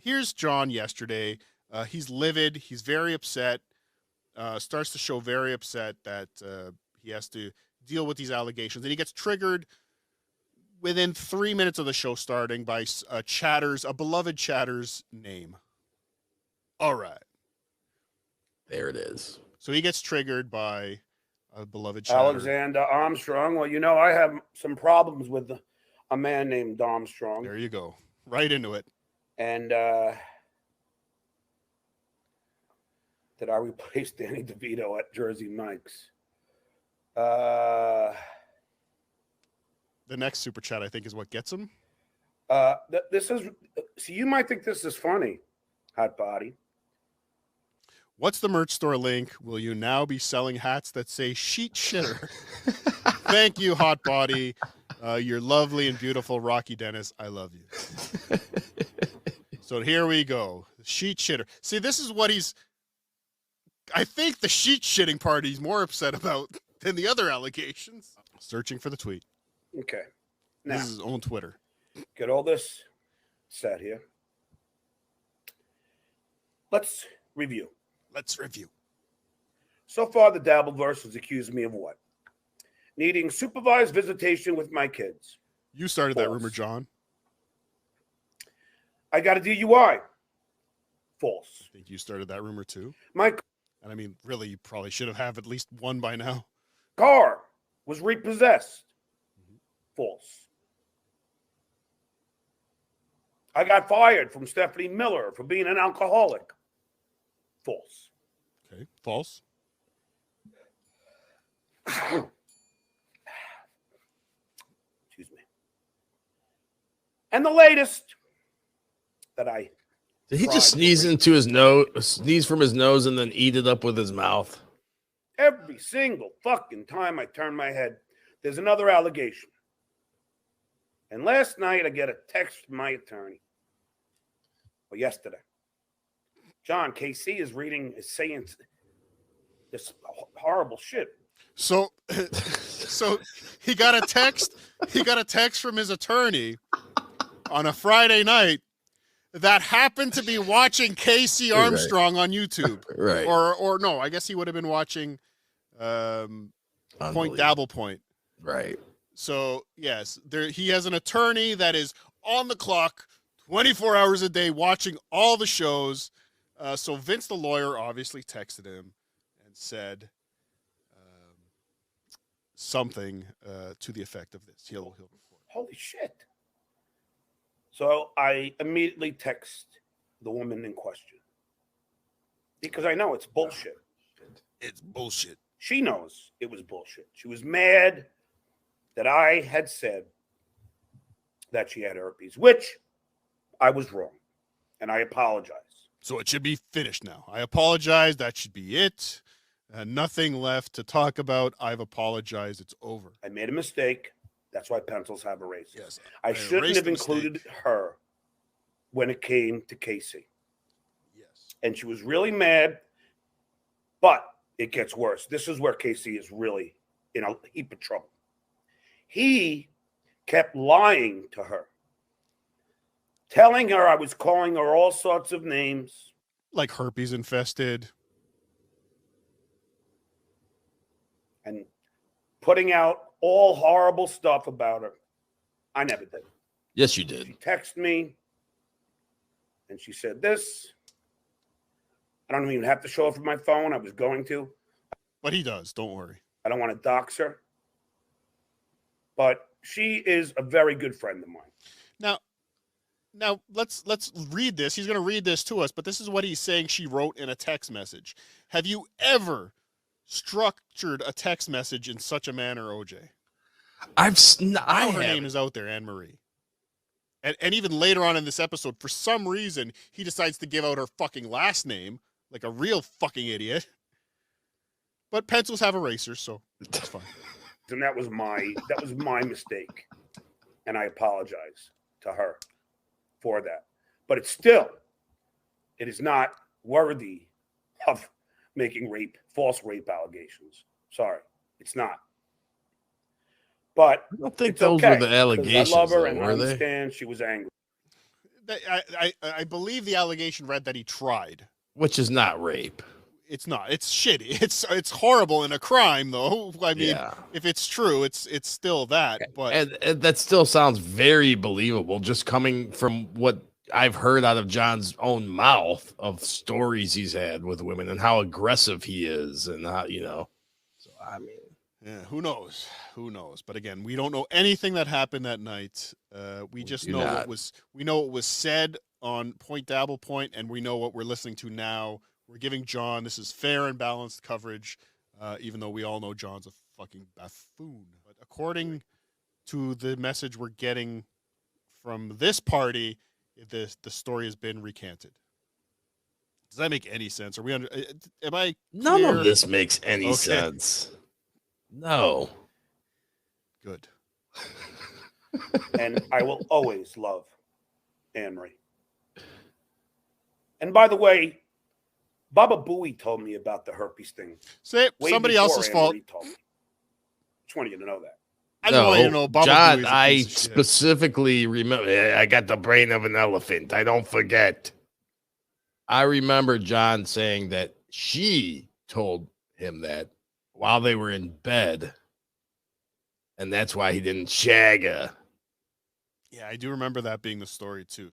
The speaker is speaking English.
here's John yesterday. He's livid. He's very upset. Starts the show very upset that he has to deal with these allegations. And he gets triggered within 3 minutes of the show starting by a beloved Chatter's name. All right. There it is. So he gets triggered by a beloved Chatter. Alexander Armstrong. Well, you know, I have some problems with a man named Armstrong. There you go. Right into it. And did I replace Danny DeVito at Jersey Mike's? The next super chat, I think, is what gets him. This is, see, you might think this is funny, Hot Body. What's the merch store link? Will you now be selling hats that say sheet shitter? Thank you, Hot Body. You're lovely and beautiful, Rocky Dennis. I love you. So here we go. Sheet shitter. See, this is what I think the sheet shitting part he's more upset about than the other allegations. Searching for the tweet. Okay. Now, this is his own Twitter. Get all this set here. Let's review. So far, the Dabbleverse has accused me of what? Needing supervised visitation with my kids. You started that rumor, John. I got a DUI. False. I think you started that rumor too. And I mean, really, you probably should have at least one by now. Car was repossessed. False. I got fired from Stephanie Miller for being an alcoholic. False. Okay, false. Excuse me. And the latest that I did he just sneeze into his nose, sneeze from his nose, and then eat it up with his mouth? Every single fucking time I turn my head, there's another allegation. And last night I get a text from my attorney. Or yesterday. John, KC is saying this horrible shit. So he got a text. He got a text from his attorney on a Friday night that happened to be watching Casey Armstrong on YouTube. Right. Or no, I guess he would have been watching Point Dabble Point. Right. So yes, he has an attorney that is on the clock 24 hours a day watching all the shows. So Vince the lawyer obviously texted him and said something to the effect of this. He'll report. Holy shit. So I immediately text the woman in question because I know it's bullshit. It's bullshit. She knows it was bullshit. She was mad that I had said that she had herpes, which I was wrong, and I apologize. So it should be finished now. I apologize. That should be it. Nothing left to talk about. I've apologized. It's over. I made a mistake. That's why pencils have erasers. Yes, I shouldn't have included her when it came to Casey. Yes. And she was really mad, but it gets worse. This is where Casey is really in a heap of trouble. He kept lying to her, telling her I was calling her all sorts of names. Like herpes infested. And putting out all horrible stuff about her. I never did. Yes, you did. She texted me, and she said this. I don't even have to show it from my phone. I was going to. But he does. Don't worry. I don't want to dox her. But she is a very good friend of mine. Now let's read this. He's going to read this to us, but this is what he's saying she wrote in a text message. Have you ever structured a text message in such a manner, OJ? I know her name is out there, Anne Marie. And even later on in this episode, for some reason, he decides to give out her fucking last name like a real fucking idiot. But pencils have erasers, so that's fine. And that was my mistake. And I apologize to her for that. But it is not worthy of making false rape allegations. Sorry, it's not. But I don't think those were the allegations. I love her though, and I were they? understand she was angry. I believe the allegation read that he tried. which is not rape. It's not. It's shitty. It's horrible and a crime, though. I mean, Yeah. if it's true, it's still that. But And that still sounds very believable, just coming from what I've heard out of John's own mouth of stories he's had with women and how aggressive he is, and how, you know. So I mean, yeah, who knows? Who knows? But again, we don't know anything that happened that night. We just do know not. we know what was said on Point Dabble Point, and we know what we're listening to now. We're giving John, this is fair and balanced coverage, even though we all know John's a fucking buffoon. But according to the message we're getting from this party, the story has been recanted. Does that make any sense? Are we under? Am I none clear? of this makes any Okay. sense. No. Good. And I will always love Anne Marie. And by the way, Baba Booey told me about the herpes thing. Say way somebody before else's Anne fault. Marie told me. Just want you to know that. I don't want you to know Baba John, Booey's a I piece of shit. specifically remember. I got the brain of an elephant. I don't forget. I remember John saying that she told him that while they were in bed, and that's why he didn't shag her. Yeah, I do remember that being the story too.